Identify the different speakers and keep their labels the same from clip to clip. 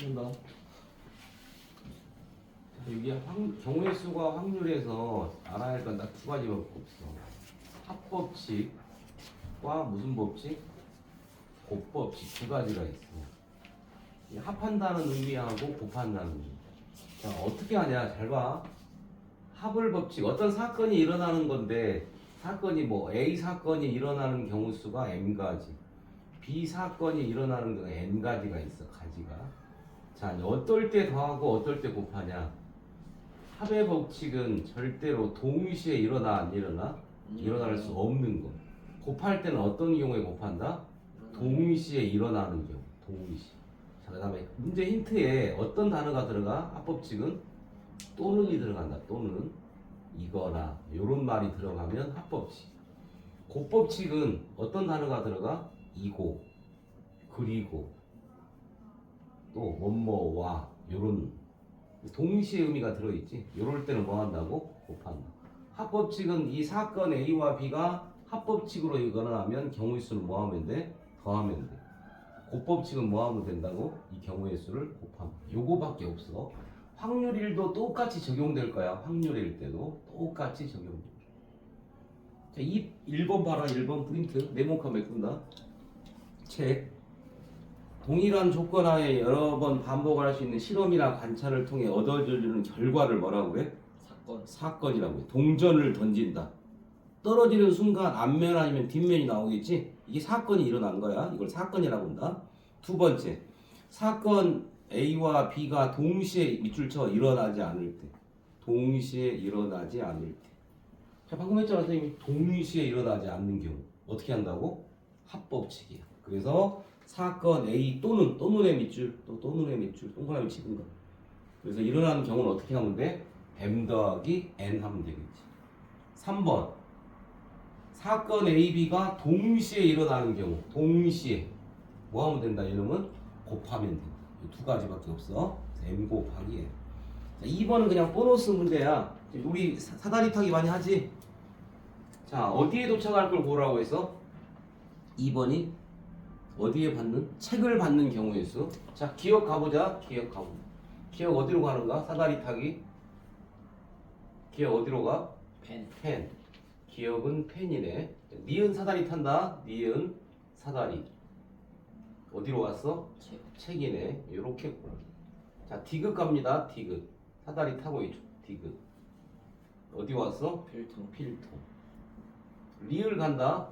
Speaker 1: 한번 더. 이게 경우의 수가 확률에서 알아야 할 건 딱 두 가지밖에 없어. 합법칙과 무슨 법칙? 곱법칙 두 가지가 있어. 이 합한다는 의미하고 곱한다는 의미. 자, 어떻게 하냐? 잘 봐. 합을 법칙. 어떤 사건이 일어나는 건데 사건이 뭐 A 사건이 일어나는 경우 수가 m가지, B 사건이 일어나는 경우 n가지가 있어. 가지가. 자, 이제 어떨 때 더하고 어떨 때 곱하냐? 합의 법칙은 절대로 동시에 일어나 안 일어나? 일어날 수 없는 거. 곱할 때는 어떤 경우에 곱한다? 동시에 일어나는 경우. 동시에. 자, 그 다음에 문제 힌트에 어떤 단어가 들어가? 합법칙은 또는이 들어간다. 또는 이거나 요런 말이 들어가면 합법칙. 곱법칙은 어떤 단어가 들어가? 이고, 그리고, 또 뭐뭐와 요런 동시에 의미가 들어있지. 요럴 때는 뭐 한다고? 곱한다. 합법칙은 이 사건 A와 B가 합법칙으로 일어나면 경우의 수는 뭐 하면 돼? 더하면 돼. 곱법칙은 뭐 하면 된다고? 이 경우의 수를 곱하면. 요거밖에 없어. 확률일도 똑같이 적용될 거야. 확률일 때도 똑같이 적용돼. 자, 1번 봐라. 1번 프린트. 네모칸 메꾼다. 책. 동일한 조건 하에 여러 번 반복할 수 있는 실험이나 관찰을 통해 얻어지는 결과를 뭐라고 그래? 사건이라고 해. 동전을 던진다. 떨어지는 순간 앞면 아니면 뒷면이 나오겠지? 이게 사건이 일어난 거야. 이걸 사건이라고 한다. 두 번째, 사건 A와 B가 동시에 밑줄 쳐 일어나지 않을 때. 동시에 일어나지 않을 때. 자, 방금 했잖아, 선생님이. 동시에 일어나지 않는 경우. 어떻게 한다고? 합법칙이야. 그래서 사건 A 또는의 밑줄, 또는의 밑줄, 동그라미 치는 거. 그래서 일어나는 경우는 어떻게 하면 돼? M 더하기 N 하면 되겠지. 3번. 사건 A, B가 동시에 일어나는 경우. 동시에. 뭐 하면 된다? 이놈은 곱하면 된다. 이 두 가지밖에 없어. M 곱하기 N. 자, 2번은 그냥 보너스 문제야. 우리 사다리 타기 많이 하지? 자, 어디에 도착할 걸 고르라고 해서? 2번이 어디에 받는? 책을 받는 경우의 수. 자, 기억 가보자. 기억 가보자. 기억 어디로 가는가? 사다리 타기. 기억 어디로 가? 펜. 기억은 펜이네. 니은 사다리 탄다. 니은 사다리. 어디로 갔어? 책이네. 요렇게 보라. 자, 디귿 갑니다. 디귿. 사다리 타고 있죠. 디귿. 어디 왔어? 필통. 리을 간다.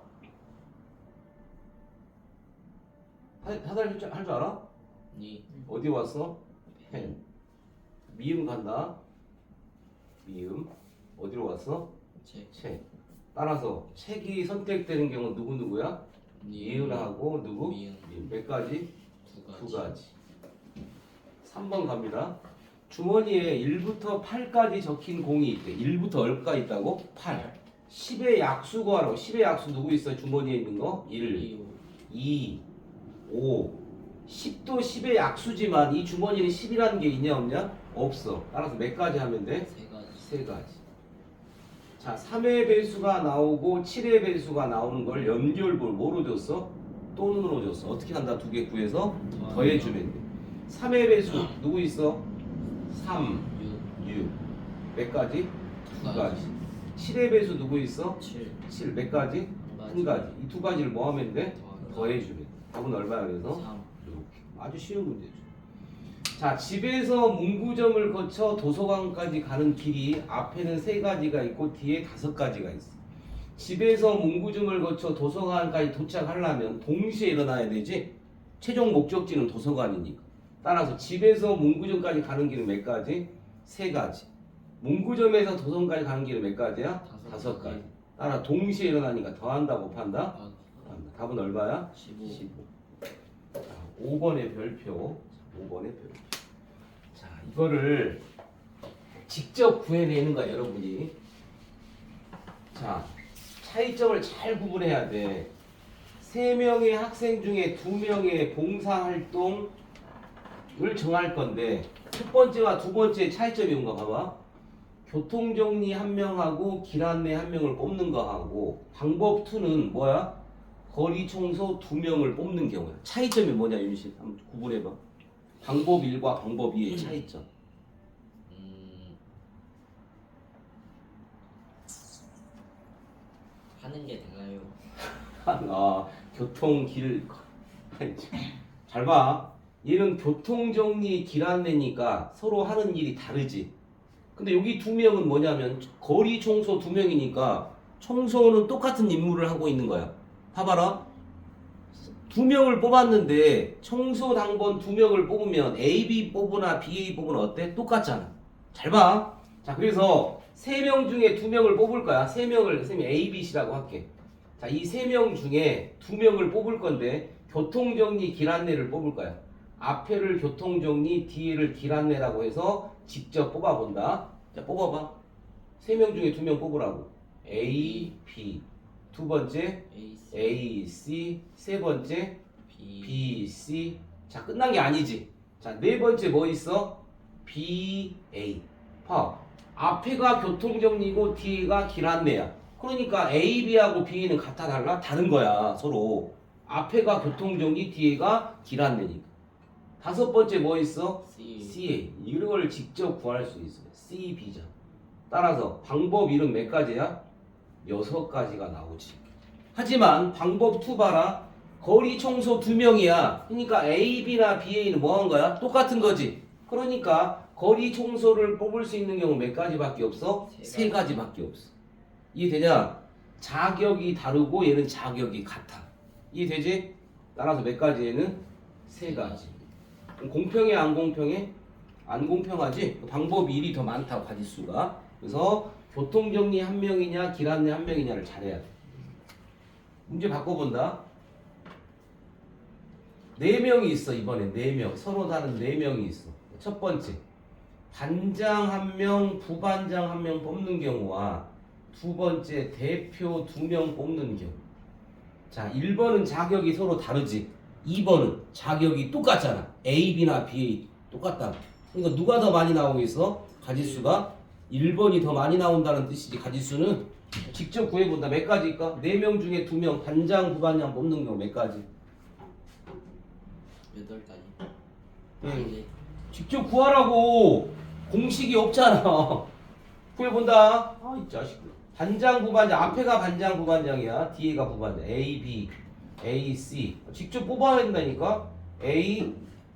Speaker 1: 사다리 할 줄 알아? 어디 왔어? 펜. 미음 간다. 미음. 어디로 갔어? 책. 따라서 책이 선택되는 경우 누구야? 니은하고 누구? 미음. 몇 가지? 두 가지. 3번 갑니다. 주머니에 1부터 8까지 적힌 공이 있대. 1부터 얼마가 있다고? 8. 10의 약수 구하라고. 10의 약수 누구 있어? 주머니에 있는 거? 1, 2, 5. 10도 10의 약수지만 이 주머니는 10이라는 게 있냐 없냐? 없어. 따라서 몇 가지 하면 돼? 세 가지. 자, 3의 배수가 나오고 7의 배수가 나오는 걸 연결볼 뭐로 줬어? 또는으로 줬어. 어떻게 한다? 두 개 구해서 더해주면 돼. 3의 배수 누구 있어? 3, 6. 몇 가지? 두 가지. 7의 배수 누구 있어? 7. 몇 가지? 한 가지. 이 두 가지를 뭐 하면 돼? 더해주면 돼. 답은 얼마야 그래서? 3. 이렇게. 아주 쉬운 문제죠. 자, 집에서 문구점을 거쳐 도서관까지 가는 길이 앞에는 3가지가 있고 뒤에 5가지가 있어. 집에서 문구점을 거쳐 도서관까지 도착하려면 동시에 일어나야 되지. 최종 목적지는 도서관이니까. 따라서 집에서 문구점까지 가는 길은 몇 가지? 3가지. 문구점에서 도서관까지 가는 길은 몇 가지야? 5가지. 따라 동시에 일어나니까 더한다 곱한다? 더한다. 답은 얼마야? 15. 자, 5번의 별표. 5번의 별표. 자, 이거를 직접 구해내는 거야, 여러분이. 자, 차이점을 잘 구분해야 돼. 3명의 학생 중에 2명의 봉사활동을 정할 건데 첫 번째와 두 번째 차이점이 뭔가 봐봐. 교통정리 1명하고 길안내 1명을 뽑는 거하고 방법 2는 뭐야? 거리청소 2명을 뽑는 경우야. 차이점이 뭐냐, 윤신? 한번 구분해봐. 방법 1과 방법 2의 차이점.
Speaker 2: 하는 게 달라요.
Speaker 1: 아, 교통 길 잘 봐. 얘는 교통정리 길 안내니까 서로 하는 일이 다르지. 근데 여기 두 명은 뭐냐면 거리 청소 두 명이니까 청소는 똑같은 임무를 하고 있는 거야. 봐봐라. 두 명을 뽑았는데 청소 당번 두 명을 뽑으면 A, B 뽑으나 B, A 뽑으나 어때? 똑같잖아. 잘 봐. 자, 그래서 세 명 중에 두 명을 뽑을 거야. 세 명을 선생님이 A, B, C라고 할게. 자, 이 세 명 중에 두 명을 뽑을 건데 교통정리 길 안내를 뽑을 거야. 앞에를 교통정리, 뒤에를 길 안내라고 해서 직접 뽑아본다. 자, 뽑아봐. 세 명 중에 두 명 뽑으라고. A, B. 두 번째 A, C. 세 번째 B, C. 자, 끝난 게 아니지. 자, 네 번째 뭐 있어? B, A. 봐. 앞에가 교통정리고 뒤가 길 안내야. 그러니까 A, B하고 B는 같아 달라? 다른 거야, 서로. 앞에가 교통정리, 뒤에가 길 안내니까. 다섯 번째 뭐 있어? CA. 이걸 직접 구할 수 있어. CB잖아. 따라서 방법 1은 몇 가지야? 6가지가 나오지. 하지만 방법 2 봐라. 거리 청소 2명이야. 그러니까 A, B나 BA는 뭐 한 거야? 똑같은 거지. 그러니까 거리 청소를 뽑을 수 있는 경우 몇 가지밖에 없어? 3가지밖에 없어. 이해되냐? 자격이 다르고 얘는 자격이 같아. 이해되지? 따라서 몇 가지 얘는? 3가지. 공평해 안 공평해? 안 공평하지? 방법 1이 더 많다 가지수가. 그래서 교통정리 한 명이냐 길 안내 한 명이냐를 잘해야 돼. 문제 바꿔본다. 4명이 있어. 이번에 4명 서로 다른 4명이 있어. 첫 번째 반장 1명 부반장 1명 뽑는 경우와 두 번째 대표 2명 뽑는 경우. 자, 1번은 자격이 서로 다르지. 2번은 자격이 똑같잖아. A, B나 B 똑같다. 그러니까 누가 더 많이 나오겠어? 가지수가 1번이 더 많이 나온다는 뜻이지. 가지수는 직접 구해본다. 몇 가지일까? 4명 중에 2명 반장 부반장 뽑는 경우 몇 가지?
Speaker 2: 8가지.
Speaker 1: 응. 직접 구하라고. 공식이 없잖아. 구해본다. 아, 이 자식. 반장 부반장 앞에가 반장 부반장이야. 뒤에가 부반장. A, B, A, C. 직접 뽑아야 된다니까. A,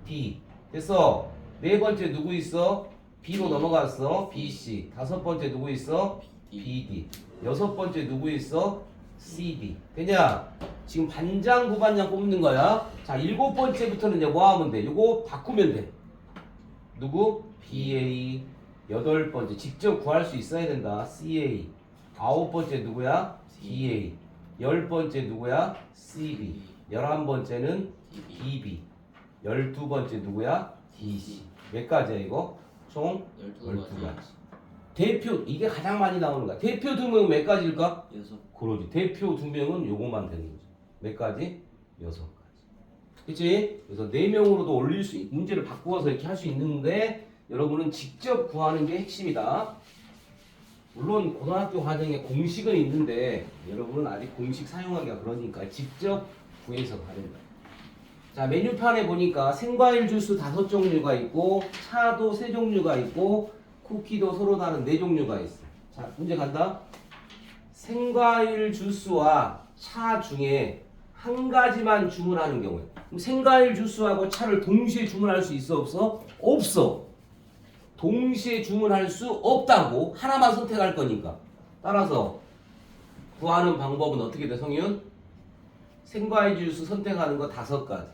Speaker 1: D. 됐어. 네 번째 누구 있어? B로 넘어갔어. B, C. 다섯 번째 누구 있어? B, D. 여섯 번째 누구 있어? C, D. 되냐? 지금 반장 부반장 뽑는 거야. 자, 일곱 번째부터는 이제 뭐 하면 돼? 요거 바꾸면 돼. 누구? B, A. 여덟 번째 직접 구할 수 있어야 된다. C, A. 아홉 번째 누구야? D, A. 열 번째 누구야? C, B. 11번째는 D, B. 12번째 누구야? D, C. 몇 가지야 이거? 총 12가지. 대표 이게 가장 많이 나오는 거야. 대표 2명은 몇 가지일까?
Speaker 2: 6.
Speaker 1: 그러지. 대표 2명은 요거만 되는 거지. 몇 가지? 6가지. 그치? 그래서 4명으로도 올릴 수 문제를 바꾸어서 이렇게 할 수 있는데 여러분은 직접 구하는 게 핵심이다. 물론 고등학교 과정에 공식은 있는데 여러분은 아직 공식 사용하기가 그러니까 직접 구해서 가른다. 자, 메뉴판에 보니까 생과일 주스 5종류가 있고 차도 3종류가 있고 쿠키도 서로 다른 4종류가 있어. 자, 문제 간다. 생과일 주스와 차 중에 한 가지만 주문하는 경우에 그럼 생과일 주스하고 차를 동시에 주문할 수 있어 없어? 없어. 동시에 주문할 수 없다고. 하나만 선택할 거니까. 따라서 구하는 방법은 어떻게 돼, 성윤? 생과일 주스 선택하는 거 5가지.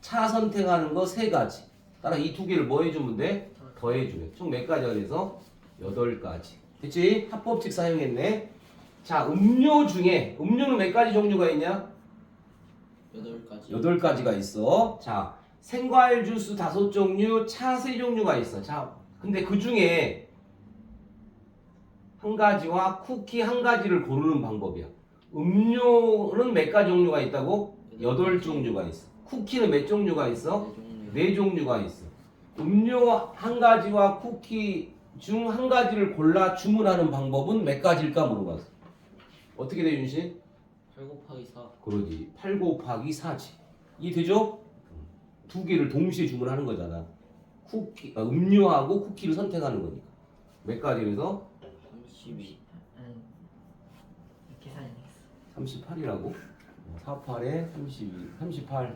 Speaker 1: 차 선택하는 거 3가지. 따라 이 2개를 뭐 해주면 돼? 더해주면. 총 몇 가지가 돼서? 8가지. 됐지? 합법칙 사용했네. 자, 음료 중에 음료는 몇 가지 종류가 있냐?
Speaker 2: 8가지.
Speaker 1: 8가지가 있어. 자, 생과일 주스 5종류, 차 3종류가 있어. 자, 근데 그 중에 한 가지와 쿠키 한 가지를 고르는 방법이야. 음료는 몇 가지 종류가 있다고? 8종류가 있어. 쿠키는 몇 종류가 있어? 4종류가 있어. 음료 한 가지와 쿠키 중 한 가지를 골라 주문하는 방법은 몇 가지일까 물어봤어. 어떻게 돼, 윤신?
Speaker 2: 8 곱하기 4.
Speaker 1: 그러지. 8 곱하기 4지. 이해되죠? 두 개를 동시에 주문하는 거잖아. 음료하고 쿠키를 선택하는 거니까. 몇 가지에서
Speaker 2: 32.
Speaker 3: 아니 계산이 안 됐어.
Speaker 1: 38이라고? 48에 32, 38.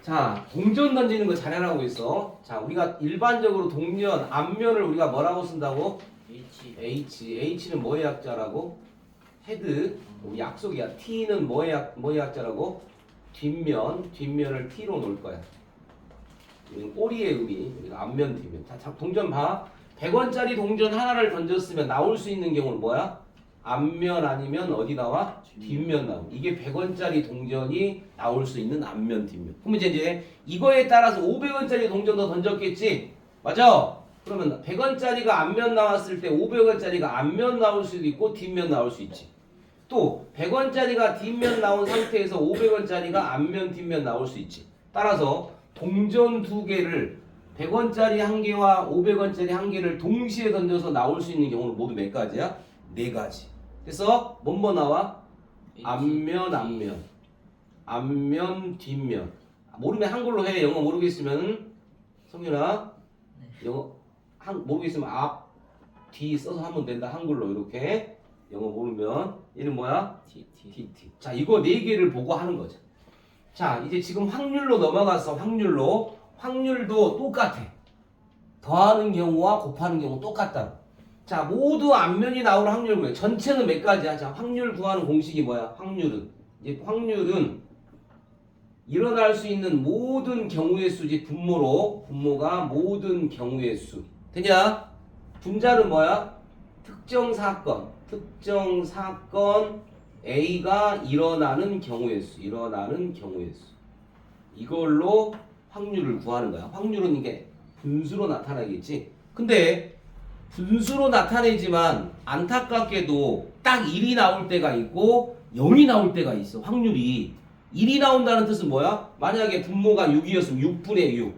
Speaker 1: 자, 동전 던지는 거 잘해라고 있어. 자, 우리가 일반적으로 동전 앞면을 우리가 뭐라고 쓴다고?
Speaker 2: H.
Speaker 1: H는 뭐의 약자라고? 헤드. 약속이야. T는 뭐의 약자라고? 뒷면을 T로 놓을 거야. 이건 꼬리의 의미. 여기가 앞면, 뒷면. 자, 동전 봐. 100원짜리 동전 하나를 던졌으면 나올 수 있는 경우는 뭐야? 앞면 아니면 어디 나와? 뒷면 나와. 이게 100원짜리 동전이 나올 수 있는 앞면, 뒷면. 그럼 이제 이거에 따라서 500원짜리 동전도 던졌겠지? 맞아? 그러면 100원짜리가 앞면 나왔을 때 500원짜리가 앞면 나올 수도 있고 뒷면 나올 수 있지. 또 100원짜리가 뒷면 나온 상태에서 500원짜리가 앞면, 뒷면 나올 수 있지. 따라서 동전 두 개를 100원짜리 한 개와 500원짜리 한 개를 동시에 던져서 나올 수 있는 경우는 모두 몇 가지야? 네 가지. 그래서 뭐뭐 나와? 앞면, 뒷면. 모르면 한글로 해. 영어 모르겠으면 성윤아, 영어 모르겠으면 앞, 뒤 써서 하면 된다. 한글로 이렇게. 영어 모르면 얘는 뭐야?
Speaker 2: TT.
Speaker 1: 자, 이거 네 개를 보고 하는 거죠. 자, 이제 지금 확률로 넘어가서 확률도 똑같아. 더하는 경우와 곱하는 경우 똑같다. 자, 모두 앞면이 나올 확률 구해. 전체는 몇 가지야? 자, 확률 구하는 공식이 뭐야? 확률은 일어날 수 있는 모든 경우의 수지. 분모가 모든 경우의 수. 되냐? 분자는 뭐야? 특정 사건 A가 일어나는 경우의 수. 이걸로 확률을 구하는 거야. 확률은 이게 분수로 나타나겠지. 근데 분수로 나타내지만 안타깝게도 딱 1이 나올 때가 있고 0이 나올 때가 있어. 확률이 1이 나온다는 뜻은 뭐야? 만약에 분모가 6이었으면 6분의 6,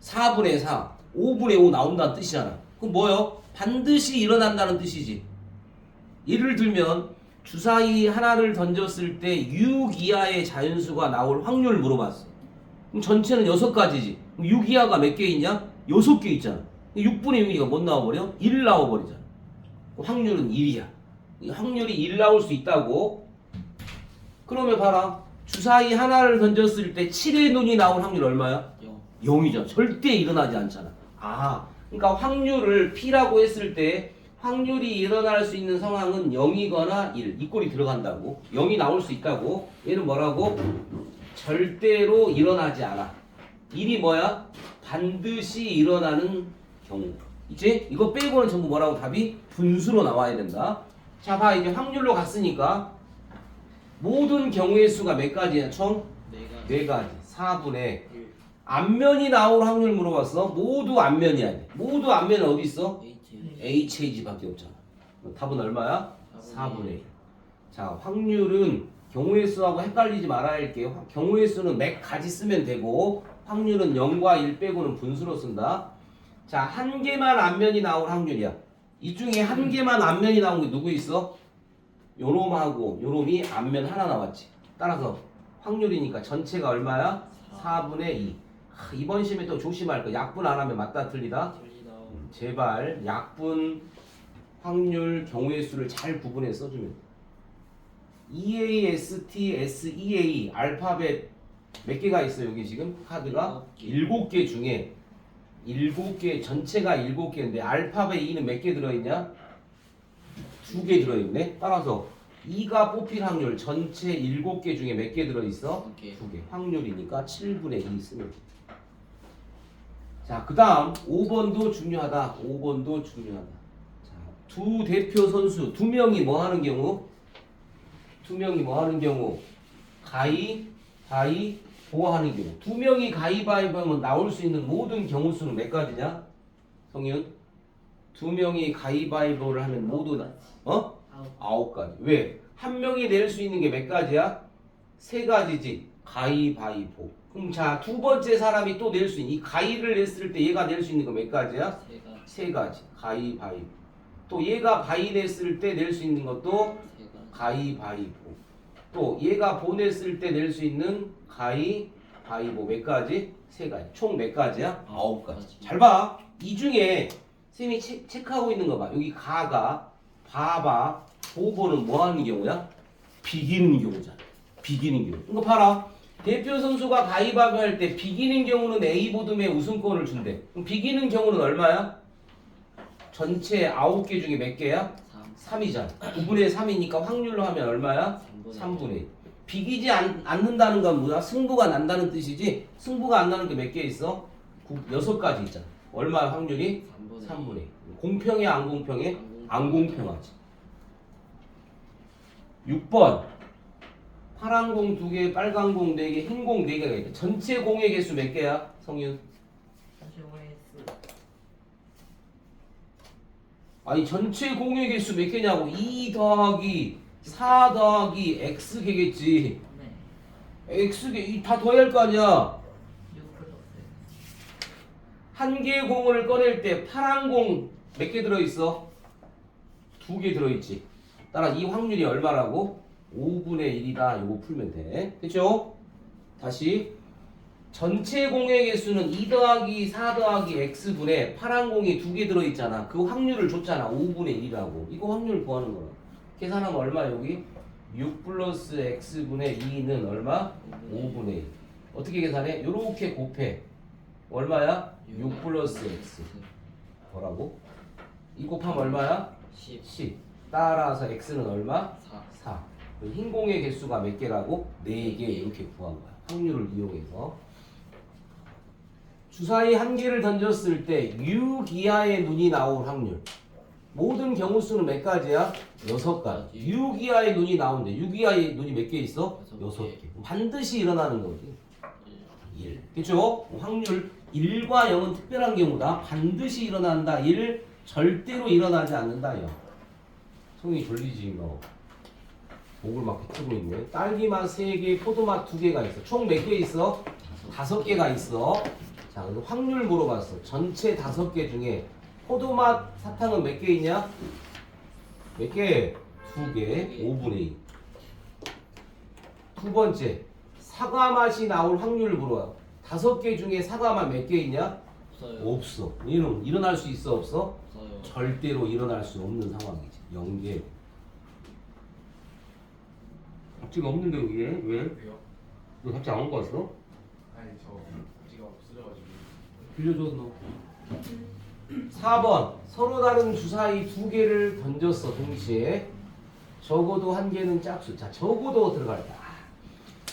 Speaker 1: 4분의 4, 5분의 5 나온다는 뜻이잖아. 그럼 뭐요? 반드시 일어난다는 뜻이지. 예를 들면 주사위 하나를 던졌을 때 6 이하의 자연수가 나올 확률을 물어봤어. 그럼 전체는 6가지지. 그럼 6 이하가 몇 개 있냐? 6개 있잖아. 6분의 6이니까 못 나와버려? 1 나와버리잖아. 확률은 1이야. 확률이 1 나올 수 있다고. 그러면 봐라. 주사위 하나를 던졌을 때 7의 눈이 나올 확률 얼마야? 0이잖아. 절대 일어나지 않잖아. 그러니까 확률을 P라고 했을 때 확률이 일어날 수 있는 상황은 0이거나 1. 이 꼴이 들어간다고. 0이 나올 수 있다고. 얘는 뭐라고? 절대로 일어나지 않아. 1이 뭐야? 반드시 일어나는 경우. 이제 이거 빼고는 전부 뭐라고? 답이 분수로 나와야 된다. 자, 봐. 이제 확률로 갔으니까 모든 경우의 수가 몇 가지야? 총? 네 가지. 4분의 앞면이 나올 확률 물어봤어. 모두 앞면이야. 모두 앞면은 어디 있어? HAG밖에 없잖아. 답은 얼마야? 4분의 1. 자, 확률은 경우의 수하고 헷갈리지 말아야 할게요. 경우의 수는 몇 가지 쓰면 되고 확률은 0과 1 빼고는 분수로 쓴다. 자, 한 개만 앞면이 나올 확률이야. 이 중에 한 개만 앞면이 나온 게 누구 있어? 요놈하고 요놈이 앞면 하나 나왔지. 따라서 확률이니까 전체가 얼마야? 4분의 2. 이번 시험에 또 조심할 거. 약분 안 하면 맞다 틀리다. 제발 약분, 확률, 경우의 수를 잘 구분해 써주면. EA, ST, SEA 알파벳 몇 개가 있어 여기 지금 카드가? 7개 중에 7개 전체가 7개인데 알파벳 E는 몇 개 들어있냐? 2개 들어있네. 따라서 2가 뽑힐 확률 전체 7개 중에 몇 개 들어있어? 2개. 확률이니까 7분의 2 쓰면 돼. 자, 그 다음 5번도 중요하다. 자, 두 대표 선수 2명이 뭐 하는 경우? 가위바위보 하는 경우. 2명이 가위바위보 하면 나올 수 있는 모든 경우 수는 몇 가지냐? 성윤? 2명이 가위바위보를 하면 모두 9가지. 왜? 한 명이 낼 수 있는 게 몇 가지야? 3가지지. 가위바위보. 그럼 자, 두 번째 사람이 또 낼 수 있는 이 가위를 냈을 때 얘가 낼 수 있는 거 몇 가지야? 3가지. 가위바위보. 또 얘가 바위 냈을 때 낼 수 있는 것도 가위바위보. 또 얘가 보 냈을 때 낼 수 있는 가위바위보. 가위보 몇 가지? 세 가지. 총 몇 가지야? 9가지. 잘 봐. 이 중에 쌤이 체크하고 있는 거 봐. 여기 가가 봐봐. 보보는 뭐 하는 경우야? 비기는 경우잖아. 비기는 경우. 이거 봐라. 대표 선수가 가위바위보 할 때 비기는 경우는 A 보듬에 우승권을 준대. 그럼 비기는 경우는 얼마야? 전체 9개 중에 몇 개야? 3이잖아. 9분의 3이니까 확률로 하면 얼마야? 3분의 1. 비기지 않는다는 건 뭐야? 승부가 난다는 뜻이지. 승부가 안 나는 게 몇 개 있어? 6가지 있잖아. 얼마 확률이? 3분의 1. 공평해 안 공평해? 안 공평하지. 6번 파란 공 2개, 빨간 공 4개, 흰 공 4개가 있다. 전체 공의 개수 몇 개야? 성윤? 아니 전체 공의 개수 몇 개냐고. 2 더하기 4 더하기 x개겠지.
Speaker 3: 네.
Speaker 1: x개 다 더해야 할 거 아니야.
Speaker 3: 6 플러스
Speaker 1: 한 개의 공을 꺼낼 때 파란 공 몇 개 들어있어? 2개 들어있지. 따라 이 확률이 얼마라고? 5분의 1이다. 요거 풀면 돼. 그쵸? 다시 전체 공의 개수는 2 더하기 4 더하기 x분의 파란 공이 2개 들어있잖아. 그 확률을 줬잖아. 5분의 1이라고. 이거 확률 구하는 거야. 계산하면 얼마 여기? 6 플러스 x분의 2는 얼마? 5분의 1. 어떻게 계산해? 요렇게 곱해. 얼마야? 6 플러스 x. 뭐라고? 이 곱하면 얼마야? 10. 따라서 x는 얼마? 4. 흰 공의 개수가 몇 개라고? 4개 이렇게 구한 거야. 확률을 이용해서. 주사위 한 개를 던졌을 때 6 이하의 눈이 나올 확률. 모든 경우 수는 몇 가지야? 6가지. 6 이하의 눈이 나오는데 6 이하의 눈이 몇 개 있어? 6개. 반드시 일어나는 거지. 1. 그렇죠? 확률 1과 0은 특별한 경우다. 반드시 일어난다. 1. 절대로 일어나지 않는다. 0. 성이 졸리지 너. 목을 막 뱉고 있네. 딸기맛 3개, 포도맛 2개가 있어. 총 몇 개 있어? 5개가 있어. 자, 그래서 확률 물어봤어. 전체 5개 중에 포도맛 사탕은 몇 개 있냐? 몇 개? 2개, 5분의 2. 두 번째, 사과 맛이 나올 확률을 물어요. 5개 중에 사과 맛 몇 개 있냐? 없어. 얘는 일어날 수 있어, 없어?
Speaker 2: 없어요.
Speaker 1: 절대로 일어날 수 없는 상황이지. 0개. 지금 없는데 여기에 왜?
Speaker 4: 왜요?
Speaker 1: 너 갑자기 안 갖고 왔어?
Speaker 4: 아니 저 지가 없어져가지고.
Speaker 1: 빌려줘 너. 4번 서로 다른 주사위 2개를 던졌어 동시에. 적어도 한 개는 짝수. 자, 적어도 들어갈다.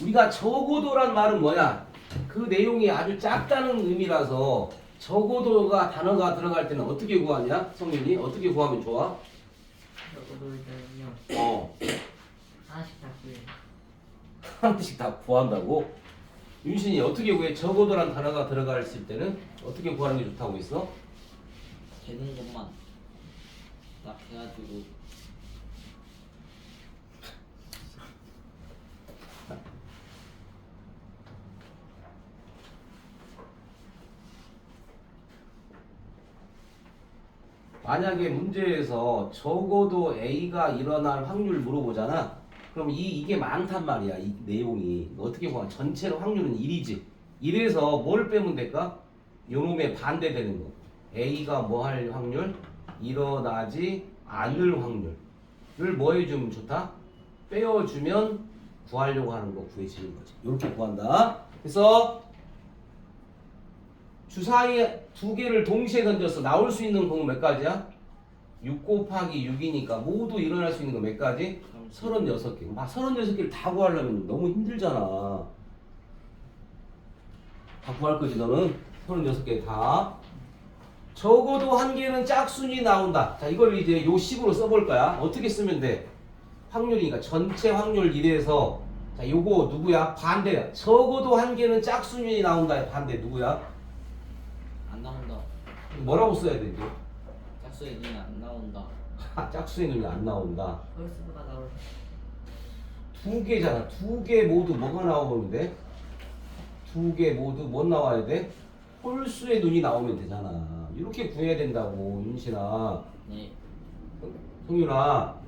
Speaker 1: 우리가 적어도란 말은 뭐냐? 그 내용이 아주 작다는 의미라서 적어도가 단어가 들어갈 때는 어떻게 구하냐? 성윤이 어떻게 구하면 좋아?
Speaker 3: 적어도 일단요 하나씩 다 구해요.
Speaker 1: 하나씩 다 구한다고? 윤신이 어떻게 구해? 적어도란 단어가 들어갈 때는 어떻게 구하는 게 좋다고 했어?
Speaker 2: 되는 것만 딱 해가지고
Speaker 1: 만약에 문제에서 적어도 A가 일어날 확률 물어보잖아. 그럼 이게 많단 말이야. 이 내용이. 어떻게 보면 전체로 확률은 1이지. 1에서 뭘 빼면 될까? 요놈의 반대되는 거. A가 뭐 할 확률? 일어나지 않을 확률을 뭐 해주면 좋다? 빼어주면 구하려고 하는 거 구해지는 거지. 이렇게 구한다. 그래서 주사위 2개를 동시에 던져서 나올 수 있는 공은 몇 가지야? 6 곱하기 6이니까 모두 일어날 수 있는 거 몇 가지? 36개. 막 36개를 다 구하려면 너무 힘들잖아. 다 구할 거지 너는? 36개 다. 적어도 한 개는 짝수니 나온다. 자, 이걸 이제 요 식으로 써볼 거야. 어떻게 쓰면 돼? 확률이니까 전체 확률 1에서 자, 요거 누구야? 반대야. 적어도 한 개는 짝수니 나온다. 반대 누구야?
Speaker 2: 안 나온다.
Speaker 1: 뭐라고 써야 되지?
Speaker 2: 짝수의 눈이 안 나온다.
Speaker 1: 짝수의 눈이 안 나온다.
Speaker 3: 홀수가 나올
Speaker 1: 2개잖아. 2개 모두 뭐가 나오면 돼? 2개 모두 뭐 나와야 돼? 홀수의 눈이 나오면 되잖아. 이렇게 구해야 된다고 윤신아.
Speaker 2: 네.
Speaker 1: 성윤아.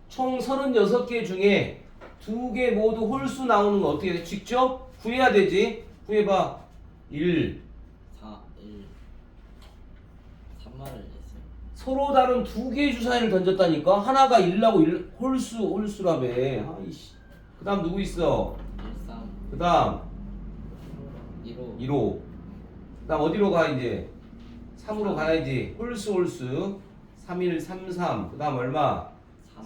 Speaker 1: 총 36개 중에 2개 모두 홀수 나오는 거 어떻게 돼? 직접 구해야 되지. 구해봐. 1.
Speaker 2: 4, 1. 3마를 냈어요.
Speaker 1: 서로 다른 두 개의 주사위를 던졌다니까. 하나가 1라고 홀수라며. 아이씨. 그 다음 누구 있어?
Speaker 2: 1, 3,
Speaker 1: 그 다음
Speaker 2: 2로
Speaker 1: 2로. 그 다음 어디로 가 이제? 3으로 가야지. 홀수. 3, 1, 3, 3. 그 다음 얼마?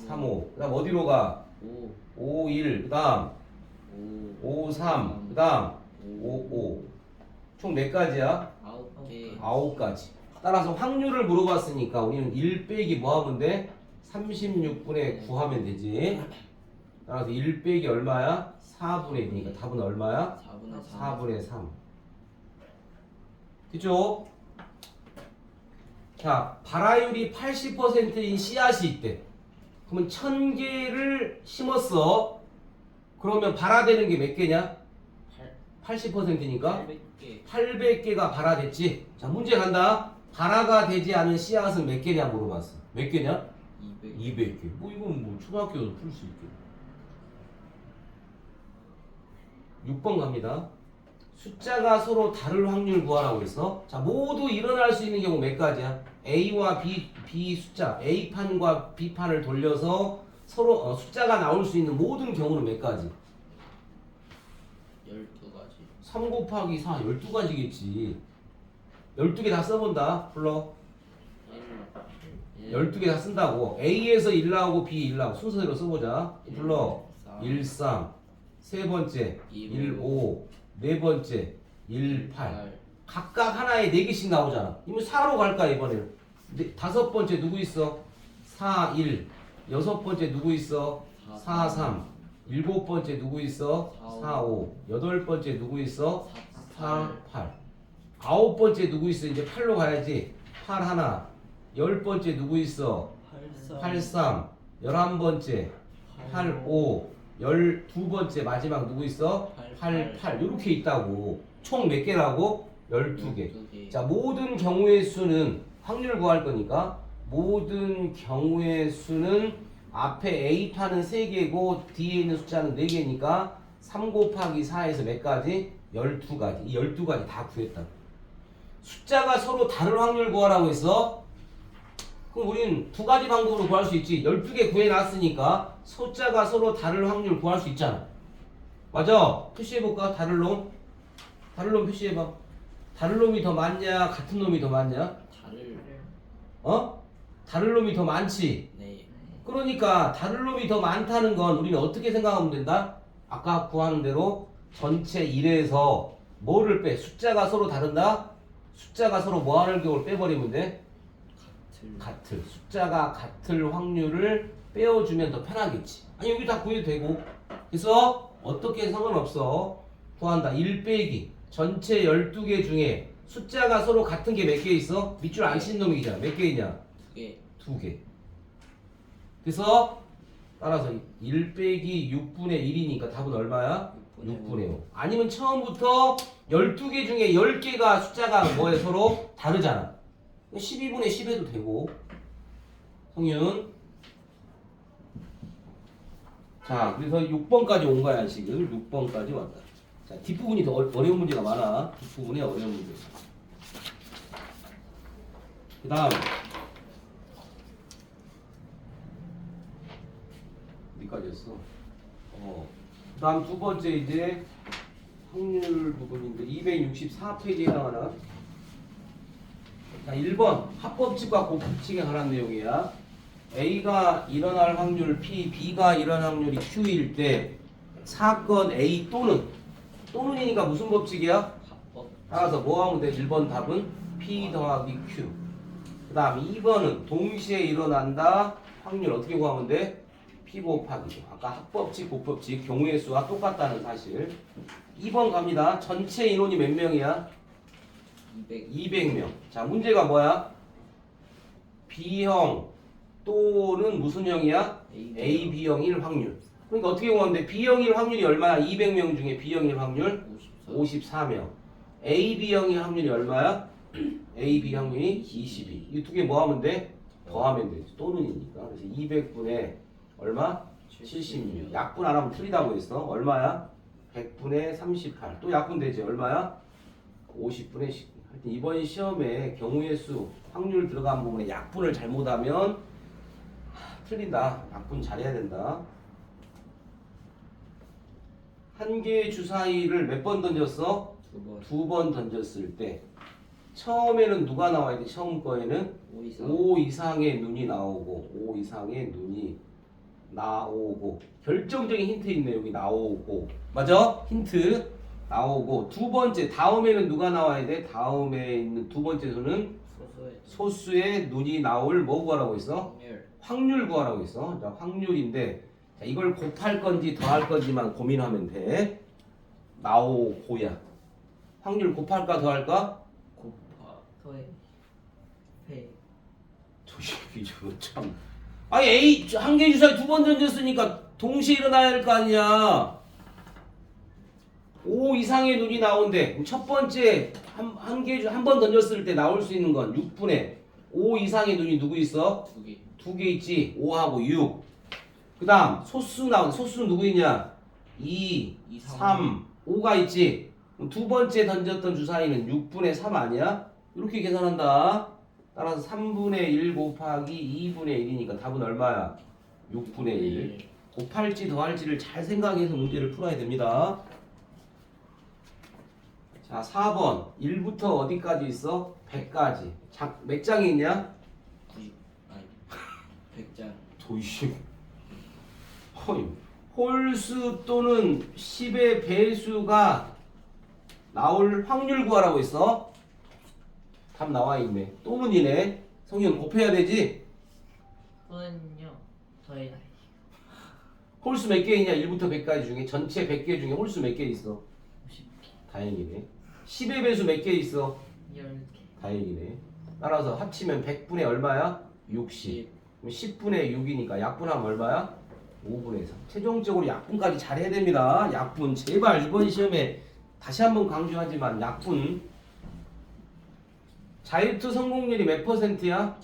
Speaker 1: 3, 5. 그 다음 어디로 가?
Speaker 2: 5,
Speaker 1: 5, 1. 그 다음
Speaker 2: 5,
Speaker 1: 5, 3. 그 다음 5, 5. 총 몇 가지야?
Speaker 2: 9개.
Speaker 1: 9가지. 따라서 확률을 물어봤으니까 우리는 1 빼기 뭐 하면 돼? 36분의 9 하면 되지. 따라서 1 빼기 얼마야? 4분의 2니까 답은 얼마야?
Speaker 2: 4분의 3.
Speaker 1: 4분의 3. 그죠? 자, 발화율이 80%인 씨앗이 있대. 그러면 1000개를 심었어. 그러면 발화되는 게 몇 개냐? 80%니까
Speaker 2: 800개.
Speaker 1: 800개가 발화됐지. 자, 문제 간다. 발화가 되지 않은 씨앗은 몇 개냐 물어봤어. 몇 개냐?
Speaker 2: 200.
Speaker 1: 200개. 뭐 이건 뭐 초등학교도 풀 수 있게. 6번 갑니다. 숫자가 서로 다를 확률 구하라고 했어. 자, 모두 일어날 수 있는 경우 몇 가지야? A와 B 숫자, A판과 B판을 돌려서 서로 숫자가 나올 수 있는 모든 경우는 몇 가지?
Speaker 2: 12가지.
Speaker 1: 3 곱하기 4, 12가지겠지. 12개 다 써본다. 불러.
Speaker 2: 1,
Speaker 1: 12개 다 쓴다고. A에서 1 나오고 B 1 나오고 순서대로 써보자. 불러. 1, 3. 세 번째 1, 5. 네 번째 1, 8. 각각 하나에 4개씩 나오잖아. 이미 4로 갈까 이번에는. 다섯 번째 누구 있어? 4, 1. 여섯 번째 누구 있어? 4, 3. 일곱 번째 누구 있어? 4, 5. 여덟 번째 누구 있어? 4, 8. 아홉 번째 누구 있어? 이제 8로 가야지. 8 하나. 열 번째 누구 있어? 8, 3. 11번째 8, 5. 12번째 마지막 누구 있어? 8, 8. 이렇게 있다고. 총 몇 개라고? 12개. 자, 모든 경우의 수는 확률 구할 거니까 모든 경우의 수는 앞에 A판은 3개고 뒤에 있는 숫자는 4개니까 3 곱하기 4에서 몇 가지? 12가지. 이 12가지 다 구했다. 숫자가 서로 다른 확률 구하라고 했어. 그럼 우리는 두 가지 방법으로 구할 수 있지. 12개 구해놨으니까 숫자가 서로 다른 확률 구할 수 있잖아. 맞아? 표시해볼까? 다른 놈? 다른 놈 표시해봐. 다른 놈이 더 많냐? 같은 놈이 더 많냐?
Speaker 2: 다를.
Speaker 1: 다른 놈이 더 많지?
Speaker 2: 네.
Speaker 1: 그러니까 다른 놈이 더 많다는 건 우리는 어떻게 생각하면 된다? 아까 구하는 대로 전체 1에서 뭐를 빼? 숫자가 서로 다른다? 숫자가 서로 뭐 하는 경우를 빼버리면 돼? 같을. 숫자가 같을 확률을 빼어주면 더 편하겠지. 아니 여기 다 구해도 되고. 그래서 어떻게 상관없어. 구한다. 1 빼기 전체 12개 중에 숫자가 서로 같은 게 몇 개 있어? 밑줄 안 친 놈이잖아. 몇 개 있냐?
Speaker 2: 2개.
Speaker 1: 2개. 그래서 따라서 1 빼기 6분의 1이니까 답은 얼마야? 6분의 5. 아니면 처음부터 12개 중에 10개가 숫자가 뭐에 서로 다르잖아. 12분의 10 해도 되고. 성윤. 자, 그래서 6번까지 온 거야, 지금. 6번까지 왔다. 자, 뒷부분이 더 어려운 문제가 많아. 뒷부분에 어려운 문제. 그 다음. 어디까지였어? 그 다음 두 번째 이제 확률 부분인데 264페이지에 해당하는 자 1번 합법칙과 곱법칙에 관한 내용이야. A가 일어날 확률 P, B가 일어날 확률이 Q일 때 사건 A 또는이니까 무슨 법칙이야?
Speaker 2: 합법.
Speaker 1: 따라서 뭐 하면 돼? 1번 답은 P 더하기 Q. 그 다음 2번은 동시에 일어난다. 확률 어떻게 구하면 돼? P 곱하기. 아까 합법칙, 곱법칙 경우의 수와 똑같다는 사실. 2번 갑니다. 전체 인원이 몇 명이야? 200명. 자, 문제가 뭐야? B형 또는 무슨 형이야? A, B형 1 확률. 그러니까 어떻게 구하면 돼? B형 1 확률이 얼마야? 200명 중에 B형 1 확률? 54명. A, B형의 확률이 얼마야? A, B 확률이 22. 이 두 개 뭐 하면 돼? 더하면 돼. 또는이니까. 그래서 200분의 얼마? 76. 약분 안 하면 틀리다고 했어. 얼마야? 100분의 38. 또 약분 되지. 얼마야? 50분의 19. 하여튼 이번 시험에 경우의 수, 확률 들어간 부분에 약분을 잘못하면 틀린다. 약분 잘해야 된다. 한 개의 주사위를 몇 번 던졌어?
Speaker 2: 2번.
Speaker 1: 2번 던졌을 때 처음에는 누가 나와야 돼? 처음 거에는
Speaker 2: 5 이상.
Speaker 1: 5 이상의 눈이 나오고 5 이상의 눈이 나오고 결정적인 힌트 있네. 여기 나오고 맞아? 힌트 나오고 두 번째 다음에는 누가 나와야 돼? 다음에 있는 두 번째 수는
Speaker 2: 소수의
Speaker 1: 소수의 눈이 나올 뭐 구하라고 있어?
Speaker 2: 확률.
Speaker 1: 확률 구하라고 있어. 자, 확률인데 자, 이걸 곱할 건지 더할 건지만 고민하면 돼. 나오고야. 확률 곱할까 더할까?
Speaker 2: 곱하.
Speaker 3: 더해 배
Speaker 1: 저기 저거 참. 아니 A 한 개 주사위 2번 던졌으니까 동시에 일어나야 할 거 아니야. 5 이상의 눈이 나온대. 그럼 첫 번째 한 번 던졌을 때 나올 수 있는 건 6분의 5 이상의 눈이 누구 있어?
Speaker 2: 2개.
Speaker 1: 2개 있지. 5하고 6. 그다음 소수 나온 소수는 누구 있냐? 2, 3, 5가 있지. 그럼 두 번째 던졌던 주사위는 6분의 3 아니야? 이렇게 계산한다. 따라서 3분의 1 곱하기 2분의 1이니까 답은 얼마야? 6분의 1. 곱할지 더할지를 잘 생각해서 문제를 풀어야 됩니다. 자, 4번. 1부터 어디까지 있어? 100까지. 몇 장이 있냐?
Speaker 2: 90. 아니. 100장.
Speaker 1: 도이씨. 홀수 또는 10의 배수가 나올 확률 구하라고 있어. 답 나와 있네. 또는이네. 성현 곱해야 되지?
Speaker 3: 또는요 더해
Speaker 1: 홀수 몇 개 있냐? 1부터 100까지 중에 전체 100개 중에 홀수 몇 개 있어?
Speaker 3: 50개
Speaker 1: 다행이네. 10의 배수 몇 개 있어?
Speaker 3: 10개
Speaker 1: 다행이네. 따라서 합치면 100분의 얼마야? 60. 그럼 10분의 6이니까 약분하면 얼마야? 5분의 3. 최종적으로 약분까지 잘해야 됩니다. 약분 제발 이번 시험에 다시 한번 강조하지만 약분. 자유투 성공률이 몇 퍼센트야?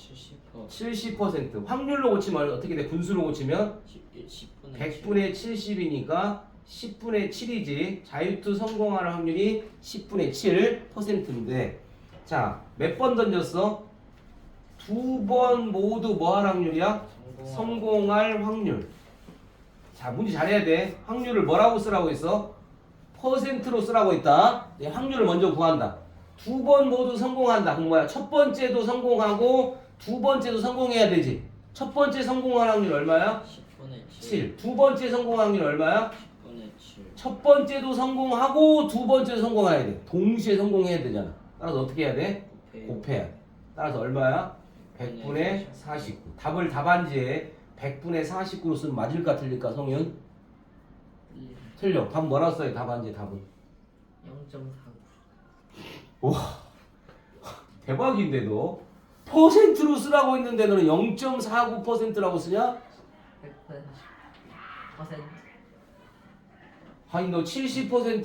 Speaker 2: 70%.
Speaker 1: 70%. 확률로 고치면 어떻게 돼? 분수로 고치면
Speaker 2: 10분의
Speaker 1: 100분의 70이니까 10분의 7이지. 자유투 성공할 확률이 10분의 7%인데 자, 몇 번 던졌어? 2번 모두 뭐 할 확률이야? 성공할 확률. 자, 문제 잘해야 돼. 확률을 뭐라고 쓰라고 했어? 퍼센트로 쓰라고 했다. 네, 확률을 먼저 구한다. 2번 모두 성공한다. 그럼 뭐야? 첫 번째도 성공하고 두 번째도 성공해야 되지. 첫 번째 성공할 확률 얼마야?
Speaker 2: 10분의
Speaker 1: 7. 두 번째 성공할 확률 얼마야?
Speaker 2: 10분의 7.
Speaker 1: 첫 번째도 성공하고 두 번째도 성공해야 돼. 동시에 성공해야 되잖아. 따라서 어떻게 해야 돼? 곱해야 돼. 따라서 얼마야? 100분의 49. 답을 답안지에 100분의 49로 쓰면 맞을까 틀릴까 성윤? 틀려. 답 뭐라 써요? 답안지에 답은?
Speaker 3: 0.49
Speaker 1: 와 대박인데 너 퍼센트로 쓰라고 했는데 너는 0.49%라고 쓰냐?
Speaker 3: 100% 아니 너
Speaker 1: 70%